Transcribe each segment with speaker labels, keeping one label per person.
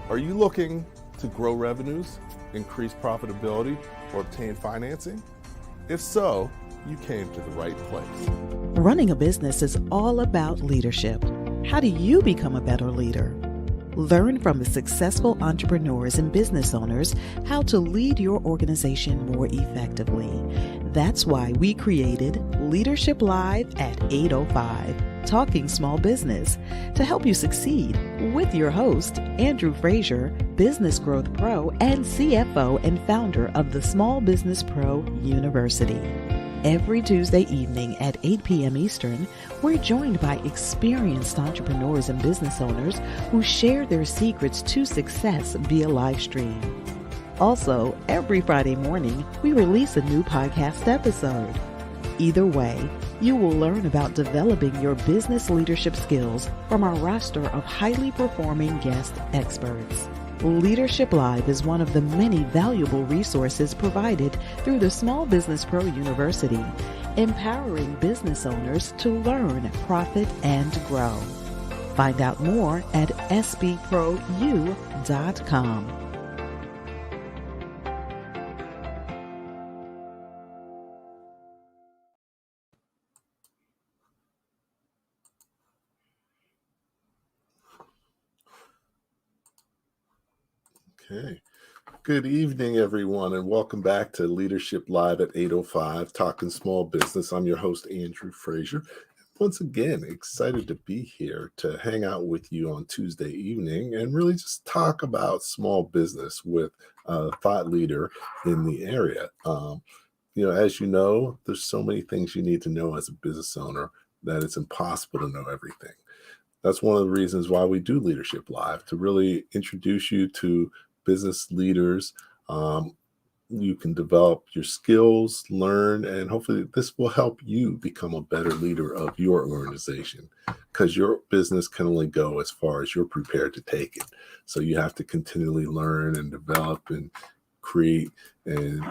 Speaker 1: Are you looking to grow revenues, increase profitability, or obtain financing? If so, you came to the right place.
Speaker 2: Running a business is all about leadership. How do you become a better leader? Learn from the successful entrepreneurs and business owners how to lead your organization more effectively. That's why we created Leadership Live at 8:05, Talking Small Business, to help you succeed with your host, Andrew Frazier, Business Growth Pro and CFO and founder of the Small Business Pro University. Every Tuesday evening at 8 p.m. Eastern, we're joined by experienced entrepreneurs and business owners who share their secrets to success via Livestream. Also, every Friday morning, we release a new podcast episode. Either way, you will learn about developing your business leadership skills from our roster of highly performing guest experts. Leadership Live is one of the many valuable resources provided through the Small Business Pro University, empowering business owners to learn, profit, and grow. Find out more at sbprou.com.
Speaker 1: Okay. Good evening, everyone, and welcome back to Leadership Live at 8:05, Talking Small Business. I'm your host, Andrew Frazier. Once again, excited to be here to hang out with you on Tuesday evening and really just talk about small business with a thought leader in the area. As you know, there's so many things you need to know as a business owner that it's impossible to know everything. That's one of the reasons why we do Leadership Live, to really introduce you to business leaders. You can develop your skills, learn, and hopefully this will help you become a better leader of your organization, because your business can only go as far as you're prepared to take it. So you have to continually learn and develop and create and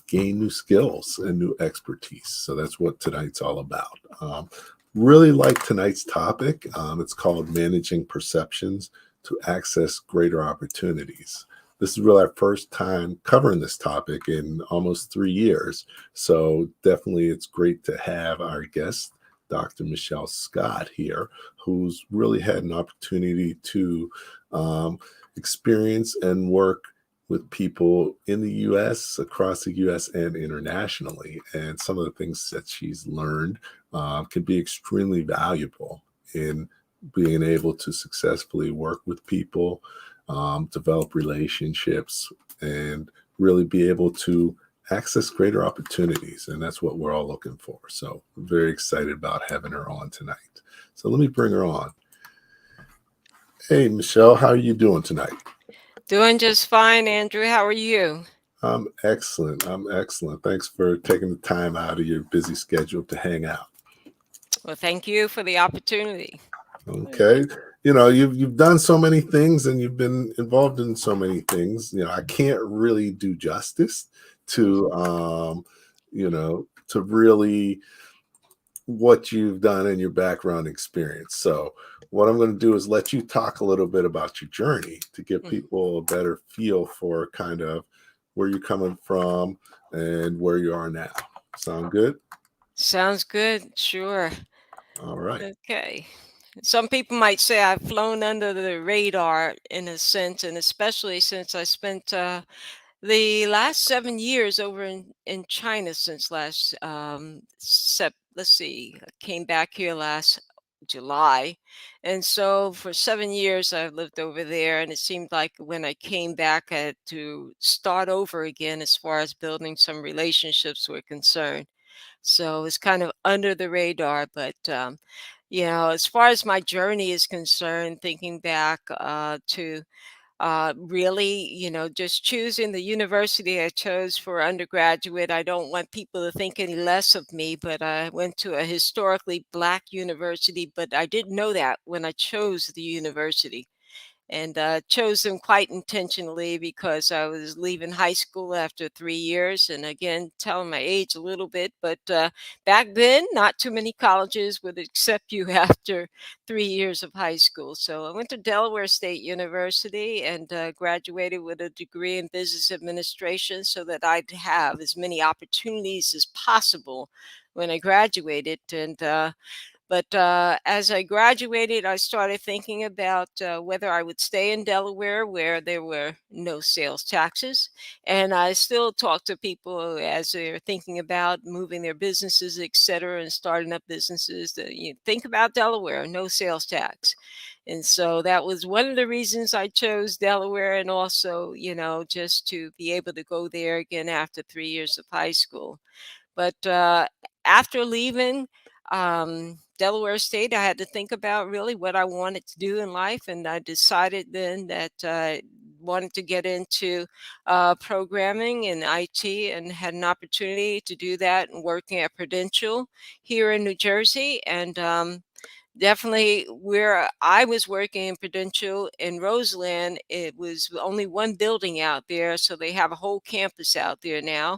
Speaker 1: gain new skills and new expertise. So that's what tonight's all about. Really like tonight's topic. It's called Managing Perceptions to Access Greater Opportunities. This is really our first time covering this topic in almost 3 years. So definitely it's great to have our guest, Dr. Michele Scott here, who's really had an opportunity to experience and work with people in the U.S., across the U.S., and internationally. And some of the things that she's learned can be extremely valuable in being able to successfully work with people, develop relationships, and really be able to access greater opportunities. And that's what we're all looking for. So I'm very excited about having her on tonight. So let me bring her on. Hey, Michele, how are you doing tonight?
Speaker 3: Doing just fine, Andrew. How are you?
Speaker 1: I'm excellent. Thanks for taking the time out of your busy schedule to hang out.
Speaker 3: Well, thank you for the opportunity.
Speaker 1: Okay. You've done so many things and you've been involved in so many things. I can't really do justice to to really what you've done and your background experience. So what I'm going to do is let you talk a little bit about your journey to give people a better feel for kind of where you're coming from and where you are now. Sound good?
Speaker 3: Sounds good. Sure.
Speaker 1: All right.
Speaker 3: Okay. Some people might say I've flown under the radar in a sense, and especially since I spent the last 7 years over in China since last let's see, I came back here last July. And so for 7 years I've lived over there, and it seemed like when I came back I had to start over again as far as building some relationships were concerned. So it's kind of under the radar, but as far as my journey is concerned, thinking back to really, just choosing the university I chose for undergraduate. I don't want people to think any less of me, but I went to a historically Black university, but I didn't know that when I chose the university. and chose them quite intentionally because I was leaving high school after 3 years. And again, telling my age a little bit, but back then, not too many colleges would accept you after 3 years of high school. So I went to Delaware State University and graduated with a degree in business administration so that I'd have as many opportunities as possible when I graduated. And but as I graduated, I started thinking about whether I would stay in Delaware where there were no sales taxes. And I still talk to people as they're thinking about moving their businesses, et cetera, and starting up businesses. That you think about Delaware, no sales tax. And so that was one of the reasons I chose Delaware, and also, just to be able to go there again after 3 years of high school. But after leaving Delaware State, I had to think about really what I wanted to do in life. And I decided then that I wanted to get into programming and IT, and had an opportunity to do that and working at Prudential here in New Jersey. And definitely where I was working in Prudential in Roseland, it was only one building out there. So they have a whole campus out there now.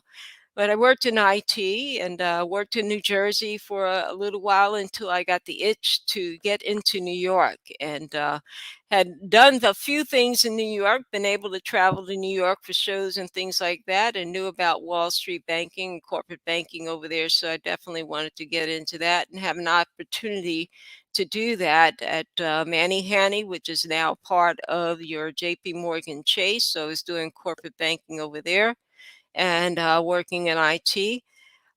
Speaker 3: But I worked in IT and worked in New Jersey for a little while until I got the itch to get into New York, and had done a few things in New York, been able to travel to New York for shows and things like that, and knew about Wall Street banking and corporate banking over there. So I definitely wanted to get into that and have an opportunity to do that at Manny Hanny, which is now part of your JP Morgan Chase. So I was doing corporate banking over there and working in IT.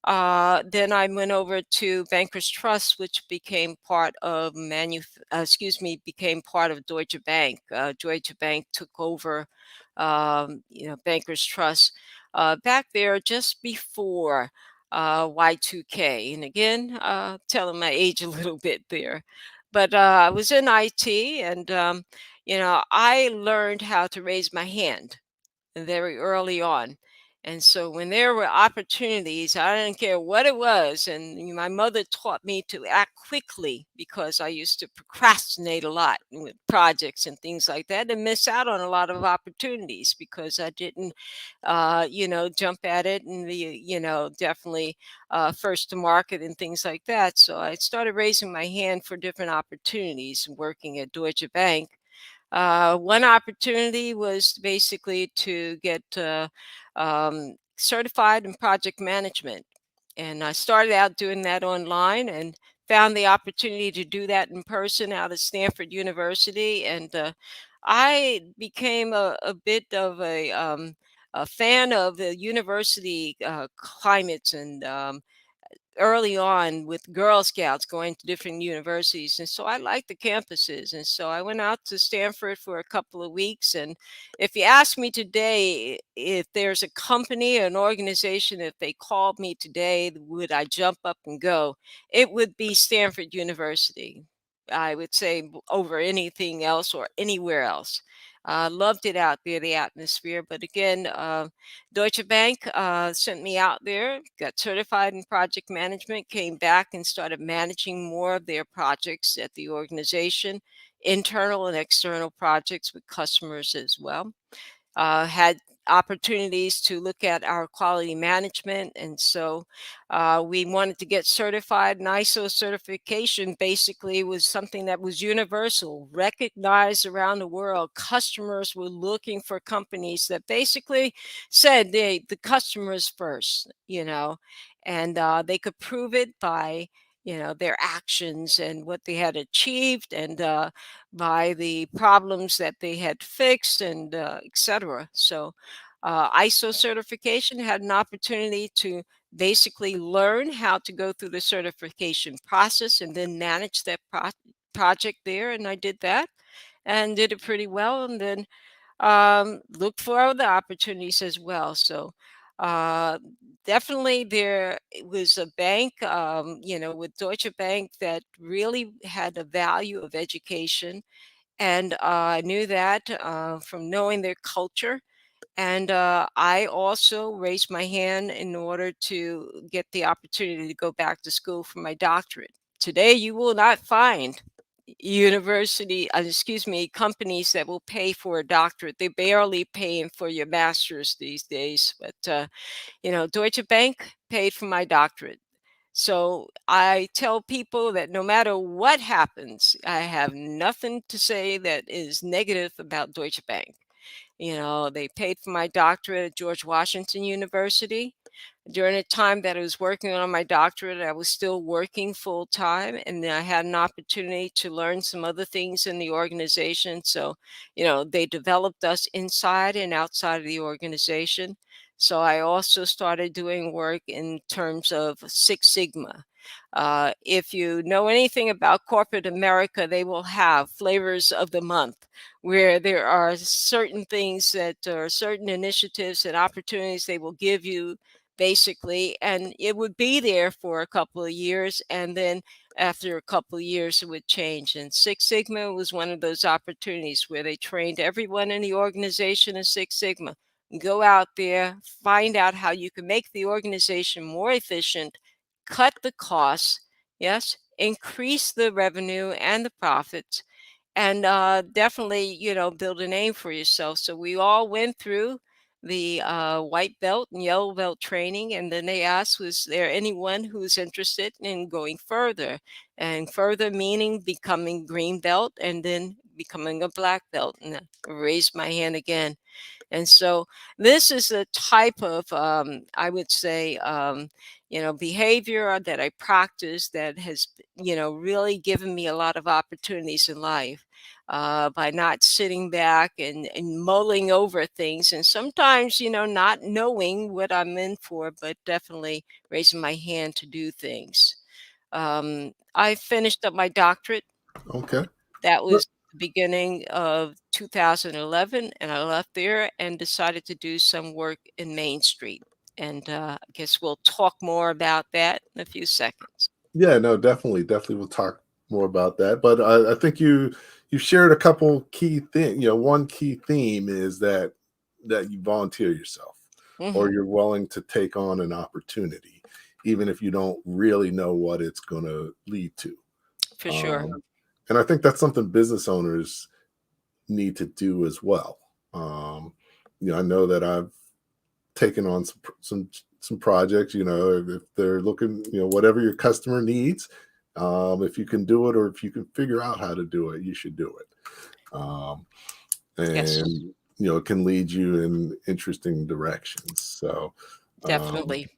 Speaker 3: Then I went over to Bankers Trust, which became part of became part of Deutsche Bank. Deutsche Bank took over, Bankers Trust back there just before Y2K. And again, telling my age a little bit there, but I was in IT, and I learned how to raise my hand very early on. And so when there were opportunities, I didn't care what it was. And my mother taught me to act quickly because I used to procrastinate a lot with projects and things like that, and miss out on a lot of opportunities because I didn't, jump at it and be, definitely first to market and things like that. So I started raising my hand for different opportunities working at Deutsche Bank. One opportunity was basically to get certified in project management. And I started out doing that online and found the opportunity to do that in person out at Stanford University. And I became a bit of a fan of the university climates and early on with Girl Scouts going to different universities. And so I liked the campuses. And so I went out to Stanford for a couple of weeks. And if you ask me today, if there's a company or an organization, if they called me today, would I jump up and go? It would be Stanford University. I would say over anything else or anywhere else. Loved it out there, the atmosphere. But again, Deutsche Bank sent me out there, got certified in project management, came back and started managing more of their projects at the organization, internal and external projects with customers as well. Had opportunities to look at our quality management. And so we wanted to get certified. And ISO certification basically was something that was universal, recognized around the world. Customers were looking for companies that basically said the customers first, and they could prove it by their actions and what they had achieved, and by the problems that they had fixed, and etc. So ISO certification had an opportunity to basically learn how to go through the certification process and then manage that project there. And I did that and did it pretty well. And then look for other opportunities as well. So uh, definitely there was a bank, with Deutsche Bank that really had a value of education. And I knew that from knowing their culture. And I also raised my hand in order to get the opportunity to go back to school for my doctorate. Today, you will not find companies that will pay for a doctorate. They're barely paying for your master's these days. But, Deutsche Bank paid for my doctorate. So I tell people that no matter what happens, I have nothing to say that is negative about Deutsche Bank. They paid for my doctorate at George Washington University. During the time that I was working on my doctorate, I was still working full time, and I had an opportunity to learn some other things in the organization. So, they developed us inside and outside of the organization. So I also started doing work in terms of Six Sigma. If you know anything about corporate America, they will have flavors of the month where there are certain things that are certain initiatives and opportunities they will give you basically, and it would be there for a couple of years, and then after a couple of years it would change. And Six Sigma was one of those opportunities where they trained everyone in the organization in Six Sigma. Go out there, find out how you can make the organization more efficient, cut the costs, yes, increase the revenue and the profits, and definitely, build a name for yourself. So we all went through the white belt and yellow belt training, and then they asked, was there anyone who's interested in going further? And further meaning becoming green belt and then becoming a black belt. And I raised my hand again. And so this is the type of, I would say, behavior that I practice that has, really given me a lot of opportunities in life by not sitting back and mulling over things. And sometimes, not knowing what I'm in for, but definitely raising my hand to do things. I finished up my doctorate.
Speaker 1: Okay.
Speaker 3: That was the beginning of 2011, and I left there and decided to do some work in Main Street. And I guess we'll talk more about that in a few seconds.
Speaker 1: Yeah, no, definitely. We'll talk more about that. But I think you shared a couple key things. One key theme is that you volunteer yourself,
Speaker 3: Hmm.
Speaker 1: or you're willing to take on an opportunity, even if you don't really know what it's going to lead to.
Speaker 3: For sure.
Speaker 1: Um, and I think that's something business owners need to do as well. I know that I've taken on some projects. If they're looking, whatever your customer needs, if you can do it, or if you can figure out how to do it, you should do it.
Speaker 3: Yes,
Speaker 1: And it can lead you in interesting directions. So
Speaker 3: definitely.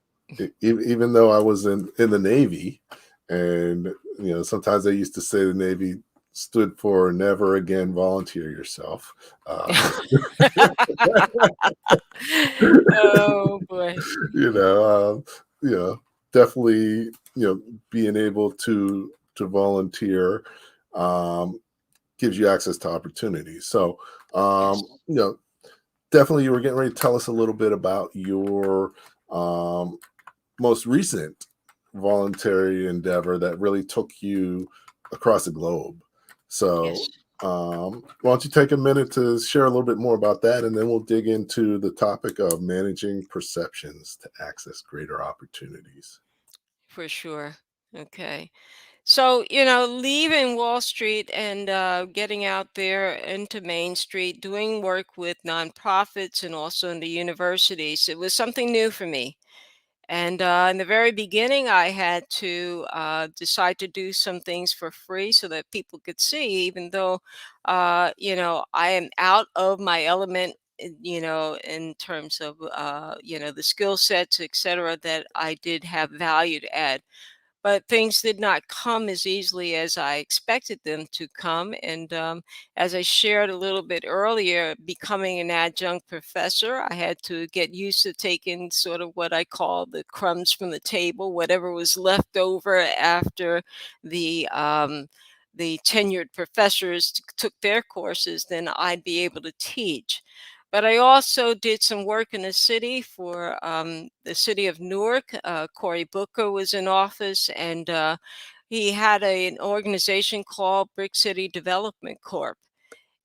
Speaker 1: even though I was in the Navy, and sometimes they used to say the Navy stood for never again volunteer yourself. Uh,
Speaker 3: Oh boy.
Speaker 1: you know, definitely, being able to volunteer um, gives you access to opportunities. So,
Speaker 3: Yes,
Speaker 1: definitely, you were getting ready to tell us a little bit about your um, most recent voluntary endeavor that really took you across the globe. So,
Speaker 3: yes,
Speaker 1: why don't you take a minute to share a little bit more about that, and then we'll dig into the topic of managing perceptions to access greater opportunities.
Speaker 3: for sure. Okay. So, leaving Wall Street and getting out there into Main Street, doing work with nonprofits and also in the universities, it was something new for me. And in the very beginning, I had to decide to do some things for free so that people could see, even though, I am out of my element, in terms of, the skill sets, et cetera, that I did have value to add, but things did not come as easily as I expected them to come. And as I shared a little bit earlier, becoming an adjunct professor, I had to get used to taking sort of what I call the crumbs from the table, whatever was left over after the tenured professors took their courses, then I'd be able to teach. But I also did some work in the city for the city of Newark. Cory Booker was in office, and he had an organization called Brick City Development Corp.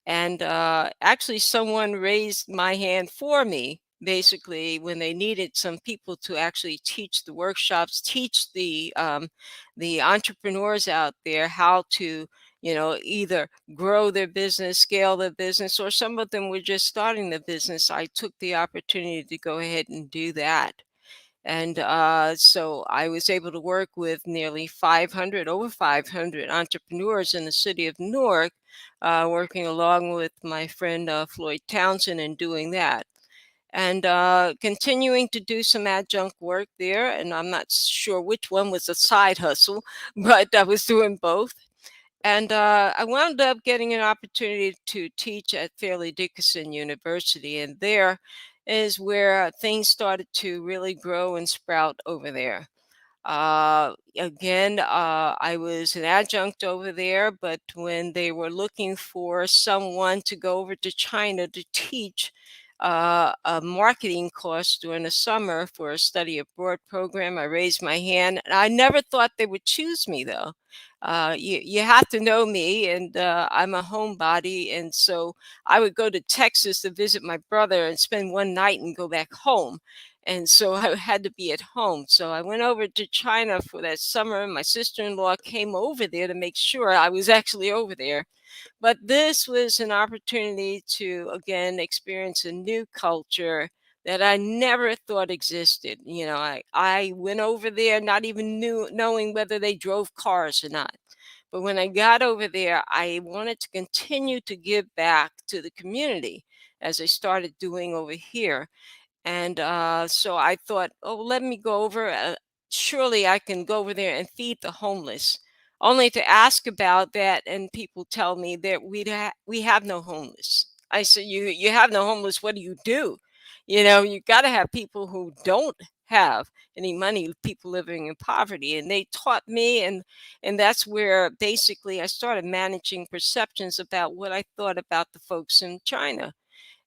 Speaker 3: And actually, someone raised my hand for me, basically, when they needed some people to actually teach the workshops, teach the entrepreneurs out there how to either grow their business, scale their business, or some of them were just starting the business. I took the opportunity to go ahead and do that. And so I was able to work with nearly 500, over 500 entrepreneurs in the city of Newark, working along with my friend Floyd Townsend and doing that. And continuing to do some adjunct work there. And I'm not sure which one was a side hustle, but I was doing both. And I wound up getting an opportunity to teach at Fairleigh Dickinson University. And there is where things started to really grow and sprout over there. Again, I was an adjunct over there, but when they were looking for someone to go over to China to teach a marketing course during the summer for a study abroad program, I raised my hand. And I never thought they would choose me, though. You have to know me, and I'm a homebody, and so I would go to Texas to visit my brother and spend one night and go back home. And so I had to be at home. So I went over to China for that summer. My sister-in-law came over there to make sure I was actually over there. But this was an opportunity to, again, experience a new culture that I never thought existed. I went over there not even knowing whether they drove cars or not. But when I got over there, I wanted to continue to give back to the community as I started doing over here. And so I thought, oh, let me go over. Surely I can go over there and feed the homeless. Only to ask about that, and people tell me that we have no homeless. I said, you have no homeless. What do you do? You got to have people who don't have any money, people living in poverty. And they taught me, and that's where basically I started managing perceptions about what I thought about the folks in China.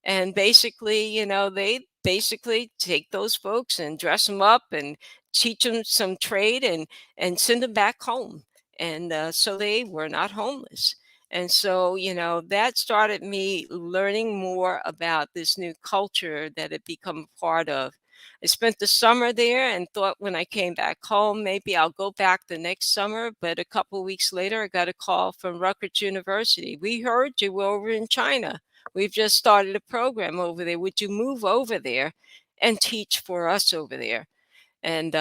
Speaker 3: And basically, they basically take those folks and dress them up and teach them some trade and send them back home. And so they were not homeless. And so, that started me learning more about this new culture that had become a part of. I spent the summer there and thought when I came back home, maybe I'll go back the next summer. But a couple of weeks later, I got a call from Rutgers University. We heard you were over in China. We've just started a program over there. Would you move over there and teach for us over there? And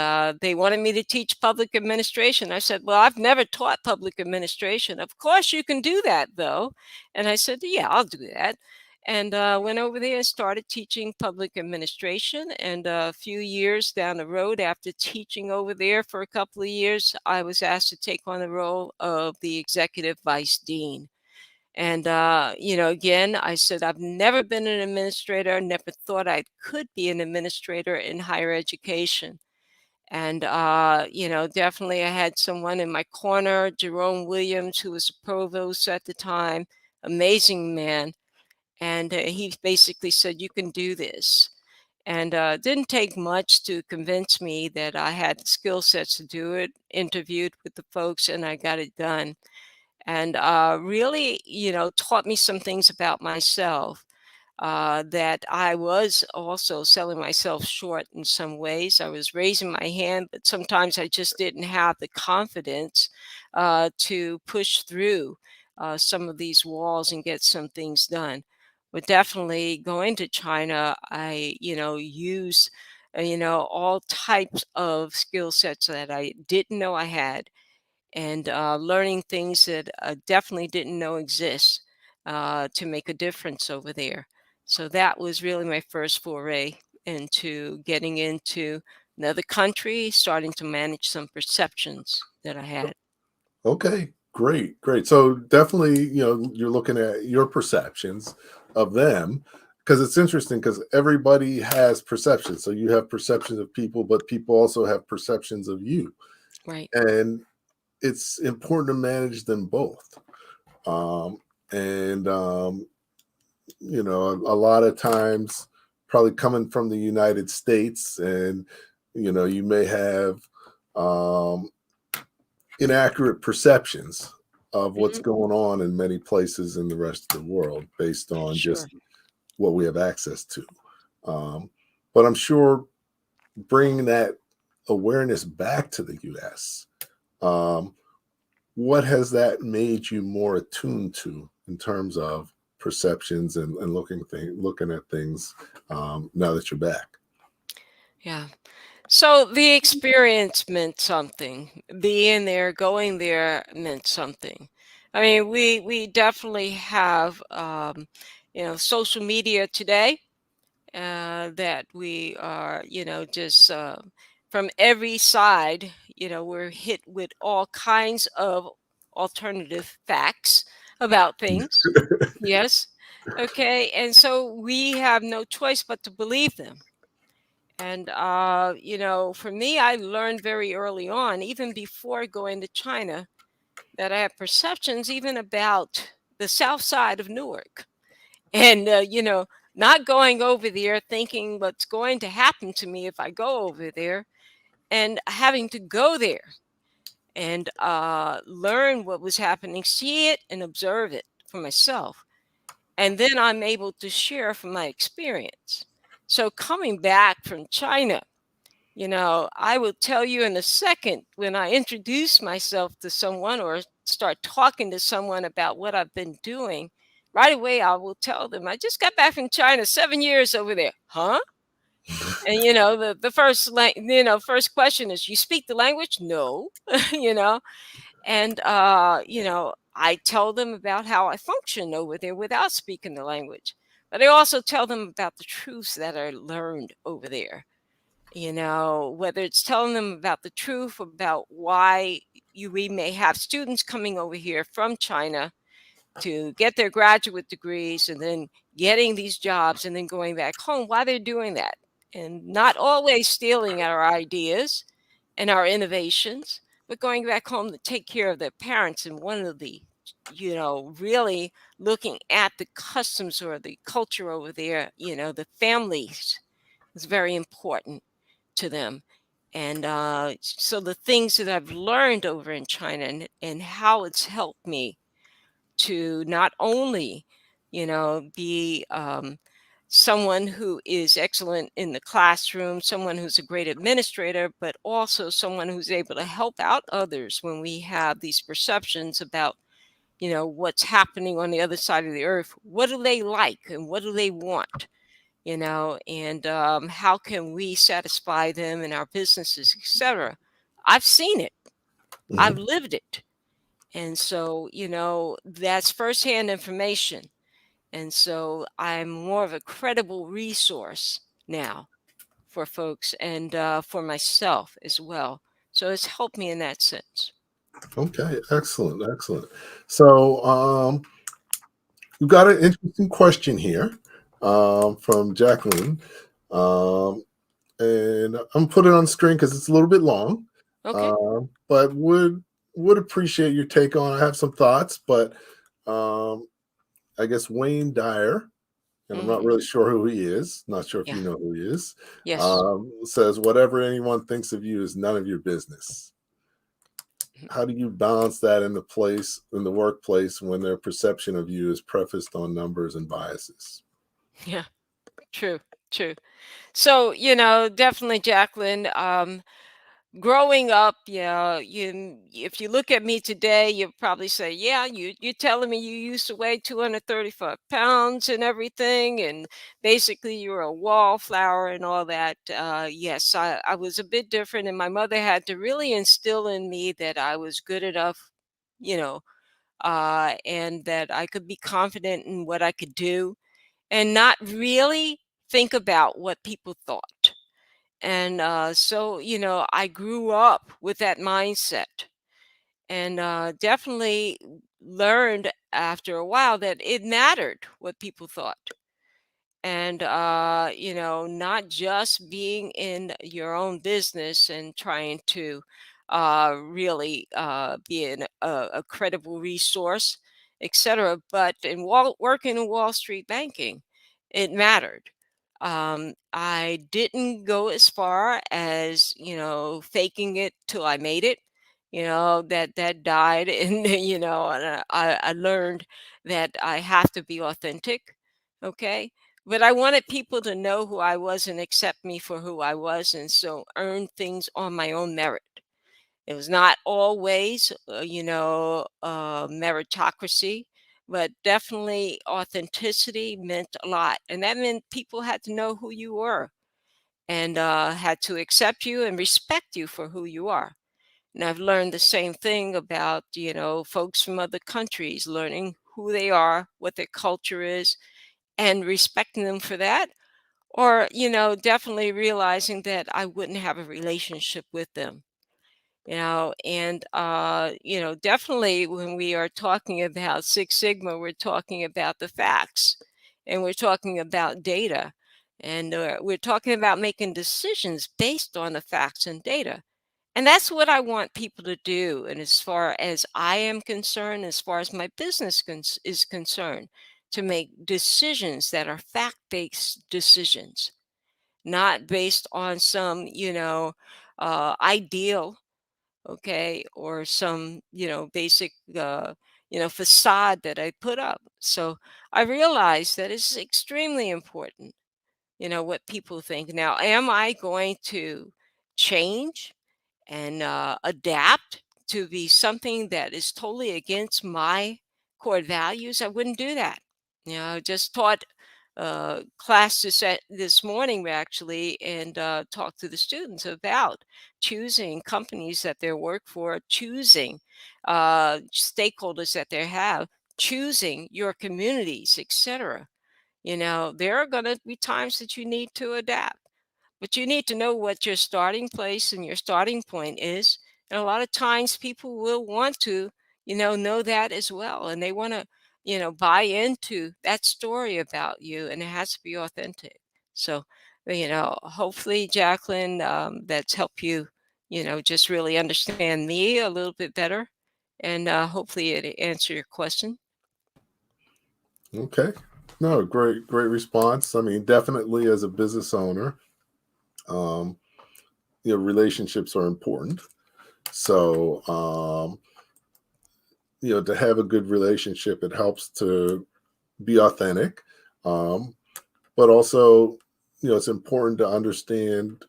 Speaker 3: they wanted me to teach public administration. I said, well, I've never taught public administration. Of course, you can do that, though. And I said, yeah, I'll do that. And went over there and started teaching public administration. And a few years down the road, after teaching over there for a couple of years, I was asked to take on the role of the executive vice dean. And, again, I said, I've never been an administrator, never thought I could be an administrator in higher education. And, definitely I had someone in my corner, Jerome Williams, who was a provost at the time, amazing man. And he basically said, you can do this. And it didn't take much to convince me that I had the skill sets to do it, interviewed with the folks, and I got it done. And really, taught me some things about myself, that I was also selling myself short in some ways. I was raising my hand, but sometimes I just didn't have the confidence to push through some of these walls and get some things done. But definitely going to China, I, used, all types of skill sets that I didn't know I had, and learning things that I definitely didn't know exist, to make a difference over there. So that was really my first foray into getting into another country, starting to manage some perceptions that I had.
Speaker 1: Okay, great, great. So definitely, you're looking at your perceptions of them because it's interesting because everybody has perceptions. So you have perceptions of people, but people also have perceptions of you.
Speaker 3: Right.
Speaker 1: And it's important to manage them both. Um, and, a lot of times, probably coming from the United States, and, you may have um, inaccurate perceptions of what's
Speaker 3: Mhm.
Speaker 1: going on in many places in the rest of the world based on
Speaker 3: Sure.
Speaker 1: just what we have access to. But I'm sure bringing that awareness back to the US, um, what has that made you more attuned to in terms of perceptions and looking at things now that you're back?
Speaker 3: Yeah. So the experience meant something. Being there, going there meant something. I mean, we definitely have social media today, that we are, just from every side, we're hit with all kinds of alternative facts about things. Yes. Okay. And so we have no choice but to believe them. And, for me, I learned very early on, even before going to China, that I have perceptions even about the south side of Newark. And, not going over there thinking what's going to happen to me if I go over there, and having to go there and learn what was happening, see it and observe it for myself. And then I'm able to share from my experience. So coming back from China, I will tell you in a second when I introduce myself to someone or start talking to someone about what I've been doing. Right away, I will tell them, I just got back from China, 7 years over there. Huh? And the first first question is, you speak the language? No. you know, and I tell them about how I function over there without speaking the language. But I also tell them about the truths that I learned over there, whether it's telling them about the truth about why we may have students coming over here from China to get their graduate degrees and then getting these jobs and then going back home, why they're doing that. And not always stealing our ideas and our innovations, but going back home to take care of their parents. And one of the, really looking at the customs or the culture over there, the families is very important to them. And so the things that I've learned over in China, and how it's helped me to not only, be someone who is excellent in the classroom, someone who's a great administrator, but also someone who's able to help out others when we have these perceptions about, what's happening on the other side of the earth. What do they like and what do they want? And how can we satisfy them in our businesses, etc. I've seen it, I've
Speaker 1: Mhm.
Speaker 3: lived it. And so, that's firsthand information. And so I'm more of a credible resource now for folks and for myself as well. So it's helped me in that sense.
Speaker 1: Okay, excellent, excellent. So, we've got an interesting question here from Jacqueline, um, and I'm putting it on the screen because it's a little bit long,
Speaker 3: Okay.
Speaker 1: but would appreciate your take on. I have some thoughts, but um, I guess Wayne Dyer, and I'm not
Speaker 3: Hmm.
Speaker 1: really sure who he is. Not sure if
Speaker 3: Yeah.
Speaker 1: you know who he is.
Speaker 3: Yes.
Speaker 1: Says whatever anyone thinks of you is none of your business.
Speaker 3: Mhm.
Speaker 1: How do you balance that in the workplace when their perception of you is prefaced on numbers and biases?
Speaker 3: Yeah. True. True. So, definitely, Jacqueline. Growing up, yeah, if you look at me today, you'll probably say, "Yeah, you're telling me you used to weigh 235 pounds and everything, and basically you're a wallflower and all that." Yes, I was a bit different, and my mother had to really instill in me that I was good enough, you know, and that I could be confident in what I could do, and not really think about what people thought. And so, I grew up with that mindset, and definitely learned after a while that it mattered what people thought. And, not just being in your own business and trying to really be a credible resource, etc. But working in Wall Street banking, it mattered. I didn't go as far as, faking it till I made it. That died, and and I learned that I have to be authentic. Okay, but I wanted people to know who I was and accept me for who I was, and so earn things on my own merit. It was not always, meritocracy, but definitely authenticity meant a lot. And that meant people had to know who you were and had to accept you and respect you for who you are. And I've learned the same thing about, folks from other countries, learning who they are, what their culture is, and respecting them for that. Or, definitely realizing that I wouldn't have a relationship with them. And definitely when we are talking about Six Sigma, we're talking about the facts, and we're talking about data, and we're talking about making decisions based on the facts and data. And that's what I want people to do. And as far as I am concerned, as far as my business is concerned, to make decisions that are fact-based decisions, not based on some, ideal, okay, or some, basic, facade that I put up. So I realize that it's extremely important, what people think. Now, am I going to change and adapt to be something that is totally against my core values? I wouldn't do that. I just taught class this morning actually, and talked to the students about choosing companies that they work for, choosing stakeholders that they have, choosing your communities, etc. There are going to be times that you need to adapt, but you need to know what your starting place and your starting point is. And a lot of times people will want to, know that as well. And they want to, buy into that story about you, and it has to be authentic. So, hopefully, Jacqueline, that's helped you, just really understand me a little bit better. And hopefully it answered your question.
Speaker 1: Okay. No, great response. I mean, definitely as a business owner, relationships are important. So, to have a good relationship, it helps to be authentic. But also, it's important to understand,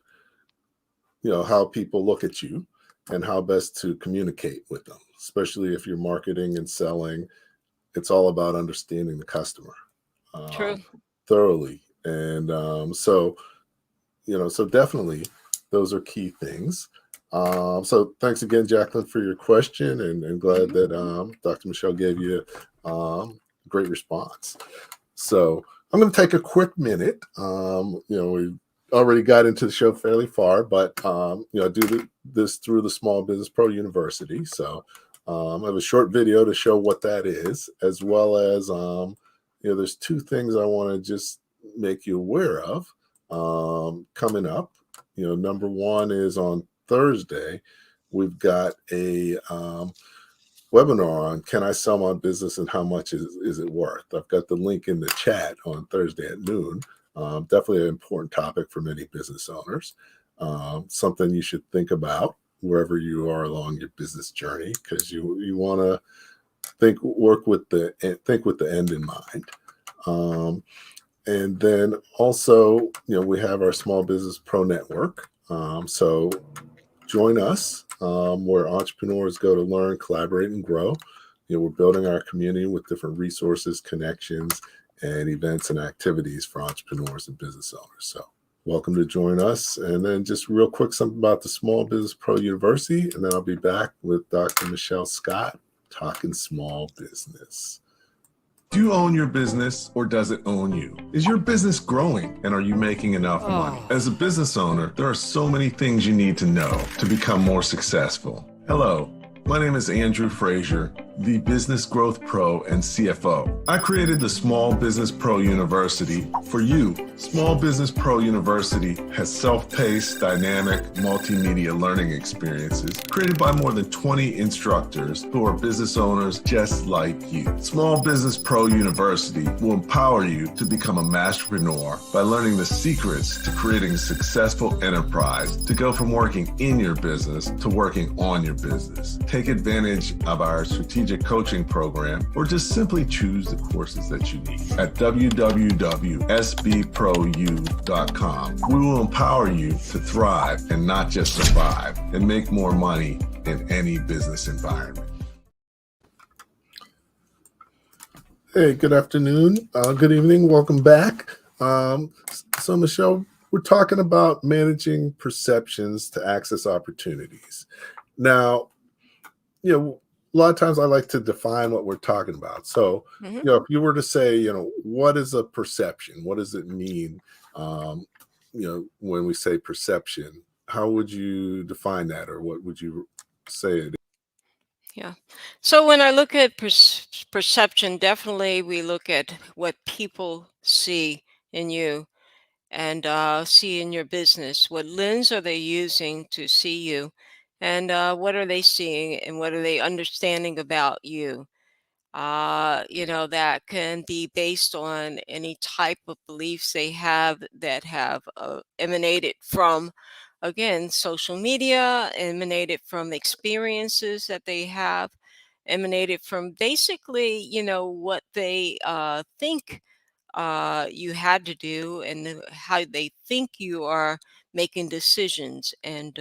Speaker 1: how people look at you and how best to communicate with them, especially if you're marketing and selling. It's all about understanding the customer
Speaker 3: True.
Speaker 1: thoroughly. And so definitely those are key things. So thanks again, Jacqueline, for your question, and glad that Dr. Michele gave you a great response. So I'm going to take a quick minute. We already got into the show fairly far, but I do this through the Small Business Pro University. So I have a short video to show what that is, as well as there's two things I want to just make you aware of coming up. Number one is on Thursday, we've got a webinar on can I sell my business and how much is it worth? I've got the link in the chat on Thursday at noon. Definitely an important topic for many business owners. Something you should think about wherever you are along your business journey, because you want to think with the end in mind. And then also, we have our Small Business Pro Network. So join us where entrepreneurs go to learn, collaborate, and grow. We're building our community with different resources, connections, and events and activities for entrepreneurs and business owners. So welcome to join us. And then just real quick, something about the Small Business Pro University, and then I'll be back with Dr. Michele Scott talking small business. Do you own your business, or does it own you? Is your business growing, and are you making enough money? As a business owner, there are so many things you need to know to become more successful. Hello, my name is Andrew Frazier, the Business Growth Pro and CFO. I created the Small Business Pro University for you. Small Business Pro University has self-paced, dynamic, multimedia learning experiences created by more than 20 instructors who are business owners just like you. Small Business Pro University will empower you to become a masterpreneur by learning the secrets to creating a successful enterprise, to go from working in your business to working on your business. Take advantage of our strategic coaching program, or just simply choose the courses that you need. At www.sbprou.com, we will empower you to thrive and not just survive, and make more money in any business environment. Hey, good afternoon. Good evening. Welcome back. So, Michelle, we're talking about managing perceptions to access opportunities. Now, a lot of times I like to define what we're talking about. So,
Speaker 3: Mhm.
Speaker 1: if you were to say, what is a perception? What does it mean? Um, when we say perception, how would you define that, or what would you say it?
Speaker 3: Yeah. So when I look at perception, definitely we look at what people see in you and see in your business. What lens are they using to see you? And what are they seeing and what are they understanding about you? That can be based on any type of beliefs they have that have emanated from, again, social media, emanated from experiences that they have, emanated from basically, what they think you had to do and how they think you are making decisions. And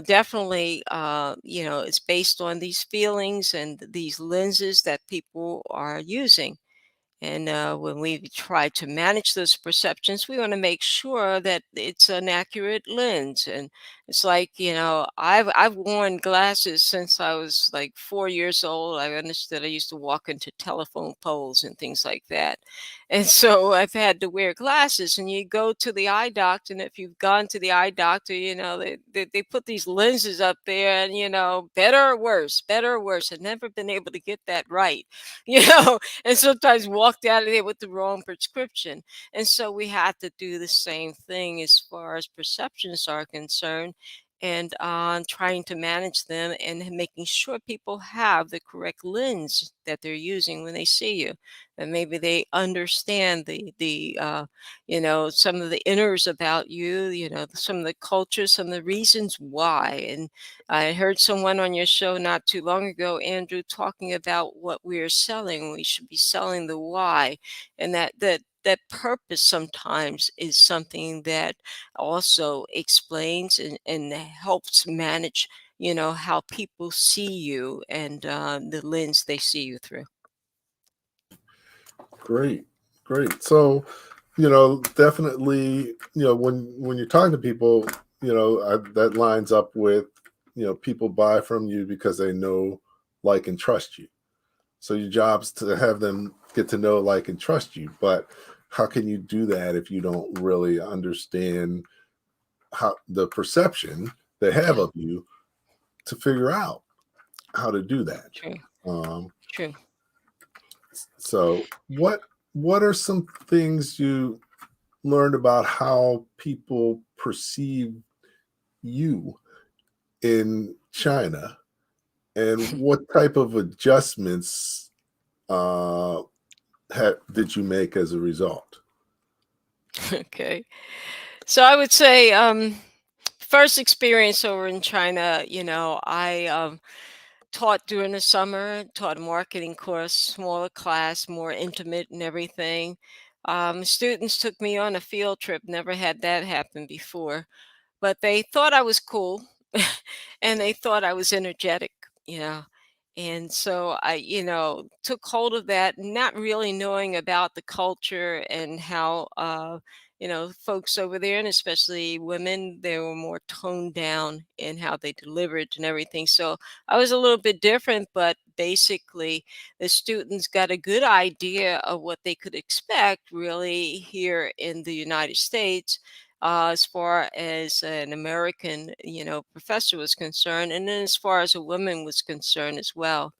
Speaker 3: definitely, it's based on these feelings and these lenses that people are using. And when we try to manage those perceptions, we want to make sure that it's an accurate lens. And it's like, I've worn glasses since I was like 4 years old. I understood I used to walk into telephone poles and things like that. And so I've had to wear glasses. And you go to the eye doctor, and if you've gone to the eye doctor, they put these lenses up there, and better or worse, better or worse. I've never been able to get that right. You know, and sometimes walked out of there with the wrong prescription. And so we have to do the same thing as far as perceptions are concerned, and trying to manage them and making sure people have the correct lens that they're using when they see you, and maybe they understand some of the inners about you, some of the cultures, some of the reasons why. And I heard someone on your show not too long ago, Andrew, talking about what we're selling. We should be selling the why, and that purpose sometimes is something that also explains and helps manage, how people see you and the lens they see you through.
Speaker 1: Great, great. So, definitely, when you're talking to people, that lines up with, people buy from you because they know, like, and trust you. So your job's to have them get to know, like, and trust you. But how can you do that if you don't really understand how the perception they have
Speaker 3: Yeah,
Speaker 1: of you to figure out how to do that?
Speaker 3: true,
Speaker 1: Um,
Speaker 3: true.
Speaker 1: so what are some things you learned about how people perceive you in China, and what type of adjustments uh, did you make as a result?
Speaker 3: Okay. So I would say, first experience over in China, I taught during the summer, taught a marketing course, smaller class, more intimate and everything. Students took me on a field trip, never had that happen before, but they thought I was cool and they thought I was energetic, you know. And so I, took hold of that, not really knowing about the culture and how, folks over there, and especially women, they were more toned down in how they delivered and everything. So I was a little bit different, but basically, the students got a good idea of what they could expect really here in the United States, as far as an American, professor was concerned, and then as far as a woman was concerned as well.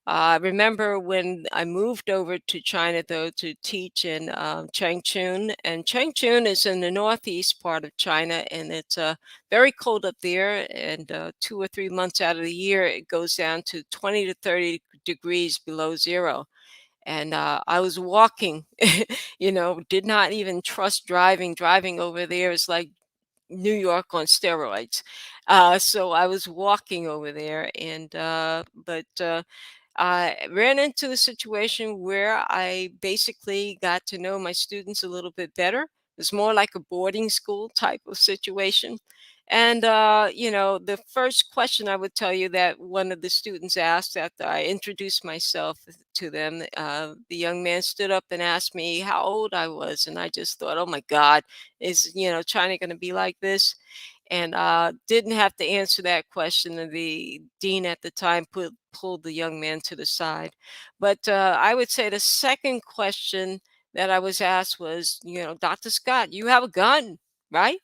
Speaker 3: I remember when I moved over to China, though, to teach in Changchun, and Changchun is in the northeast part of China, and it's very cold up there. And 2 or 3 months out of the year, it goes down to 20 to 30 degrees below zero. And I was walking, did not even trust driving. Driving over there is like New York on steroids. So I was walking over there, and I ran into a situation where I basically got to know my students a little bit better. It was more like a boarding school type of situation. And, the first question I would tell you that one of the students asked after I introduced myself to them, the young man stood up and asked me how old I was. And I just thought, oh my God, is, China going to be like this? And didn't have to answer that question. And the dean at the time pulled the young man to the side. But I would say the second question that I was asked was, Dr. Scott, you have a gun, right?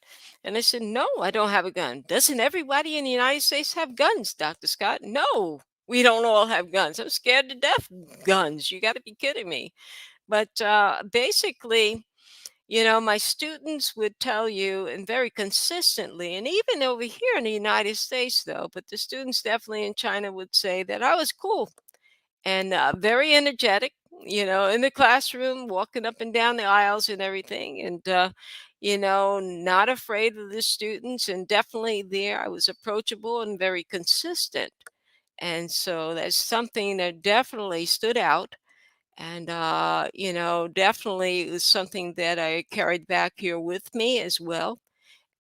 Speaker 3: And I said, no, I don't have a gun. Doesn't everybody in the United States have guns, Dr. Scott? No, we don't all have guns. I'm scared to death of guns. You got to be kidding me. But basically, my students would tell you, and very consistently, and even over here in the United States, though, but the students definitely in China would say that I was cool and very energetic, in the classroom, walking up and down the aisles and everything. And, not afraid of the students. And definitely there, I was approachable and very consistent. And so that's something that definitely stood out. And, definitely it was something that I carried back here with me as well.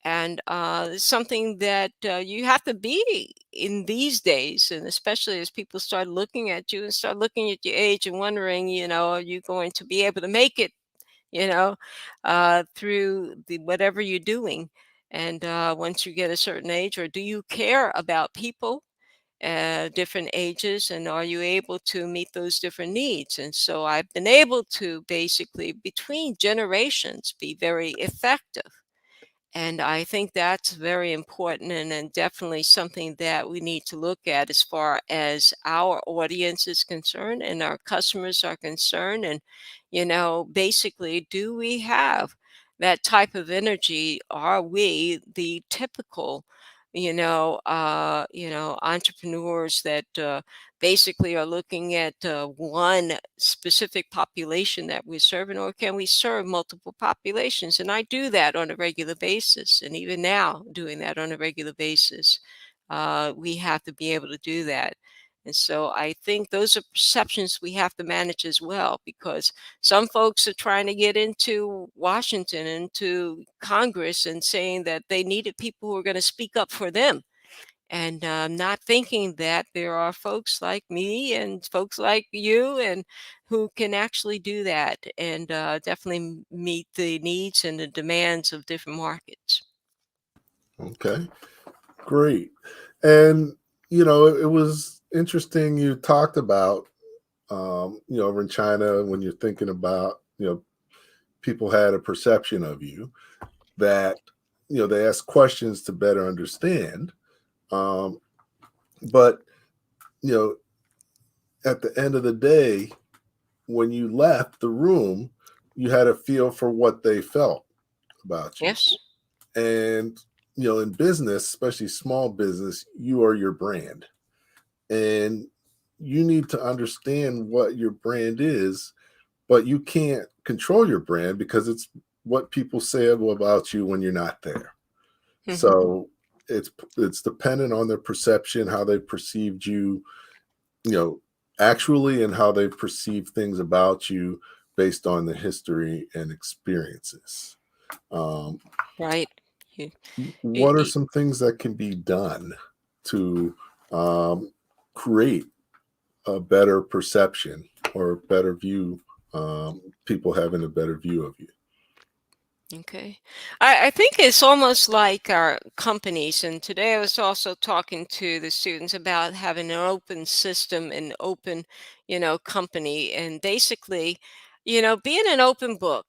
Speaker 3: And it's something that you have to be in these days, and especially as people start looking at you and start looking at your age and wondering, are you going to be able to make it, you know, through the whatever you're doing, and once you get a certain age, or do you care about people? Different ages, and are you able to meet those different needs? And so I've been able to basically between generations be very effective, and I think that's very important, and definitely something that we need to look at as far as our audience is concerned and our customers are concerned. And, basically, do we have that type of energy? Are we the typical, entrepreneurs that basically are looking at one specific population that we're serving, or can we serve multiple populations? And I do that on a regular basis. And even now, doing that on a regular basis, we have to be able to do that. And so I think those are perceptions we have to manage as well, because some folks are trying to get into Washington, into Congress, and saying that they needed people who are going to speak up for them, and not thinking that there are folks like me and folks like you and who can actually do that, and definitely meet the needs and the demands of different markets.
Speaker 1: Okay, great. And, it was interesting you talked about, over in China, when you're thinking about, people had a perception of you that, they ask questions to better understand. Um, but, you know, at the end of the day, when you left the room, you had a feel for what they felt about you.
Speaker 3: Yes.
Speaker 1: And, in business, especially small business, you are your brand. And you need to understand what your brand is, but you can't control your brand because it's what people say about you when you're not there. So it's dependent on their perception, how they perceived you, actually, and how they perceive things about you based on the history and experiences. Um,
Speaker 3: Right. You-
Speaker 1: what are
Speaker 3: you-
Speaker 1: some things that can be done to create a better perception or a better view, people having a better view of you?
Speaker 3: Okay. I think it's almost like our companies. And today I was also talking to the students about having an open system and open, company. And basically, being an open book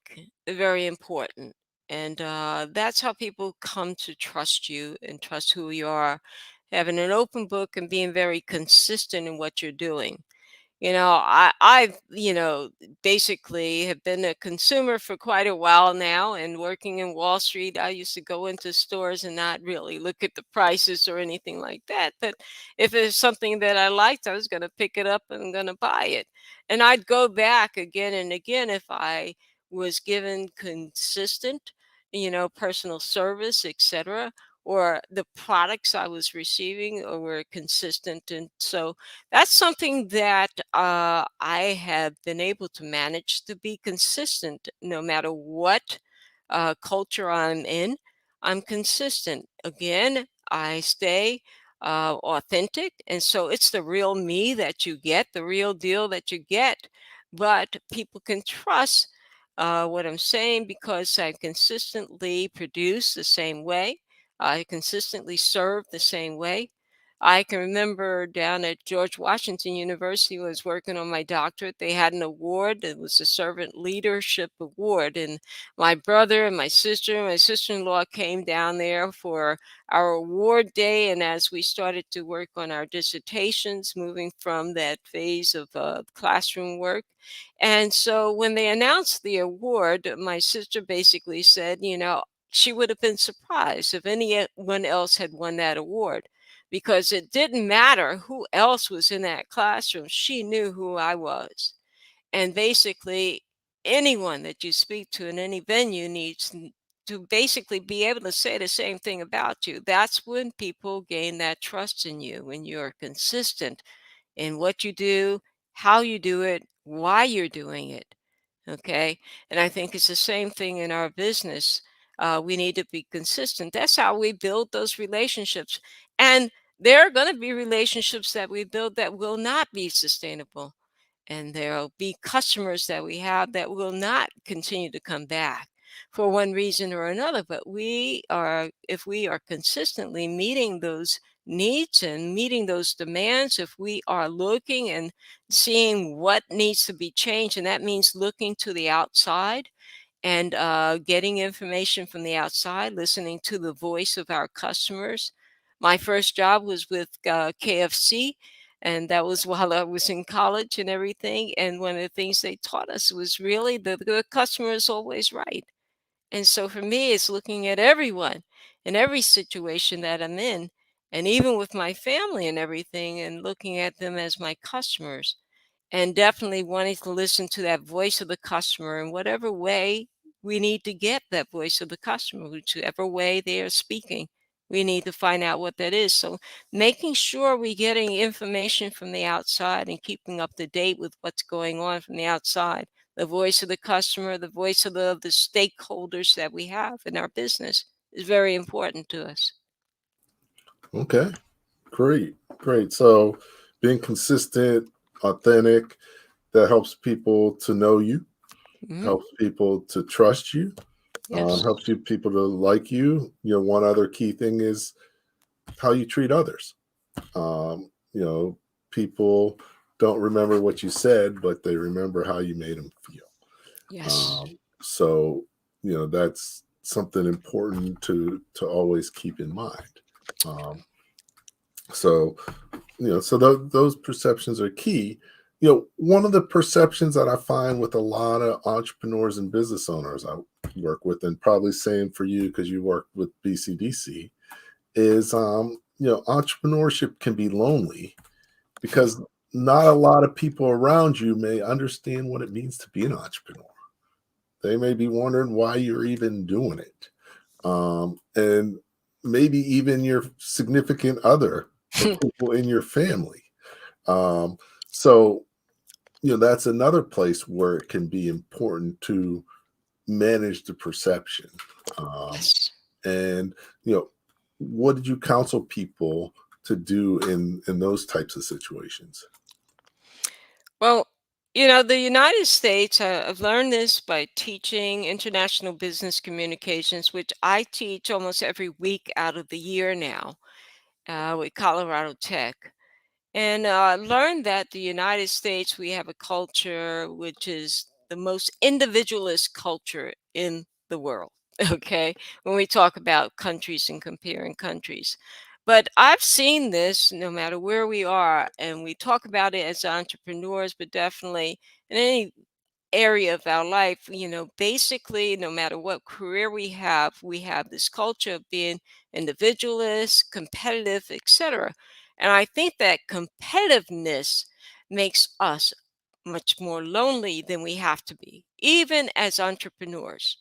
Speaker 3: is very important. And that's how people come to trust you and trust who you are. Having an open book and being very consistent in what you're doing. I've, basically have been a consumer for quite a while now, and working in Wall Street, I used to go into stores and not really look at the prices or anything like that. But if it's something that I liked, I was going to pick it up and going to buy it. And I'd go back again and again if I was given consistent, personal service, etc., or the products I was receiving were consistent. And so that's something that I have been able to manage to be consistent no matter what culture I'm in. I'm consistent. Again, I stay authentic. And so it's the real me that you get, the real deal that you get. But people can trust what I'm saying because I consistently produce the same way. I consistently serve the same way. I can remember down at George Washington University, when I was working on my doctorate, they had an award. It was a Servant Leadership Award. And my brother and my sister and my sister-in-law came down there for our award day. And as we started to work on our dissertations, moving from that phase of classroom work. And so when they announced the award, my sister basically said, she would have been surprised if anyone else had won that award because it didn't matter who else was in that classroom. She knew who I was. And basically, anyone that you speak to in any venue needs to basically be able to say the same thing about you. That's when people gain that trust in you, when you're consistent in what you do, how you do it, why you're doing it. Okay. And I think it's the same thing in our business. We need to be consistent. That's how we build those relationships. And there are going to be relationships that we build that will not be sustainable. And there'll be customers that we have that will not continue to come back for one reason or another. But if we are consistently meeting those needs and meeting those demands, if we are looking and seeing what needs to be changed, and that means looking to the outside and getting information from the outside, listening to the voice of our customers. My first job was with KFC, and that was while I was in college and everything. And one of the things they taught us was really the customer is always right. And so for me, it's looking at everyone in every situation that I'm in, and even with my family and everything, and looking at them as my customers and definitely wanting to listen to that voice of the customer in whatever way we need to get that voice of the customer, whichever way they are speaking. We need to find out what that is. So making sure we're getting information from the outside and keeping up to date with what's going on from the outside, the voice of the customer, the voice of the stakeholders that we have in our business is very important to us.
Speaker 1: Okay, great, great. So being consistent, authentic, that helps people to know you,
Speaker 3: Mhm.
Speaker 1: helps people to trust you,
Speaker 3: Yes.
Speaker 1: helps you people to like you. One other key thing is how you treat others. You know, people don't remember what you said, but they remember how you made them feel.
Speaker 3: Yes.
Speaker 1: So, that's something important to always keep in mind. Um, so, those perceptions are key. One of the perceptions that I find with a lot of entrepreneurs and business owners I work with, and probably same for you because you work with BCDC, is entrepreneurship can be lonely because not a lot of people around you may understand what it means to be an entrepreneur. They may be wondering why you're even doing it. And maybe even your significant other or people in your family. Um, so, that's another place where it can be important to manage the perception. Um,
Speaker 3: Yes.
Speaker 1: and, what did you counsel people to do in those types of situations?
Speaker 3: Well, the United States, I've learned this by teaching international business communications, which I teach almost every week out of the year now with Colorado Tech. And learned that the United States, we have a culture which is the most individualist culture in the world. Okay. When we talk about countries and comparing countries. But I've seen this no matter where we are, and we talk about it as entrepreneurs, but definitely in any area of our life, basically, no matter what career we have this culture of being individualist, competitive, etc. And I think that competitiveness makes us much more lonely than we have to be, even as entrepreneurs.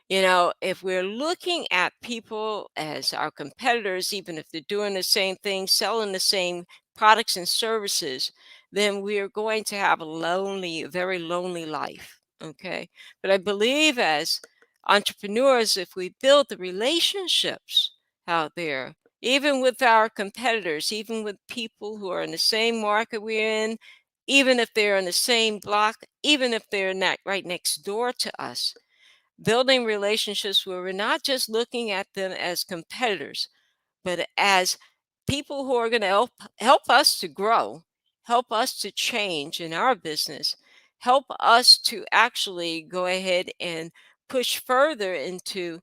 Speaker 3: If we're looking at people as our competitors, even if they're doing the same thing, selling the same products and services, then we are going to have a very lonely life. Okay. But I believe as entrepreneurs, if we build the relationships out there, even with our competitors, even with people who are in the same market we're in, even if they're in the same block, even if they're not right next door to us, building relationships where we're not just looking at them as competitors, but as people who are going to help us to grow, help us to change in our business, help us to actually go ahead and push further into,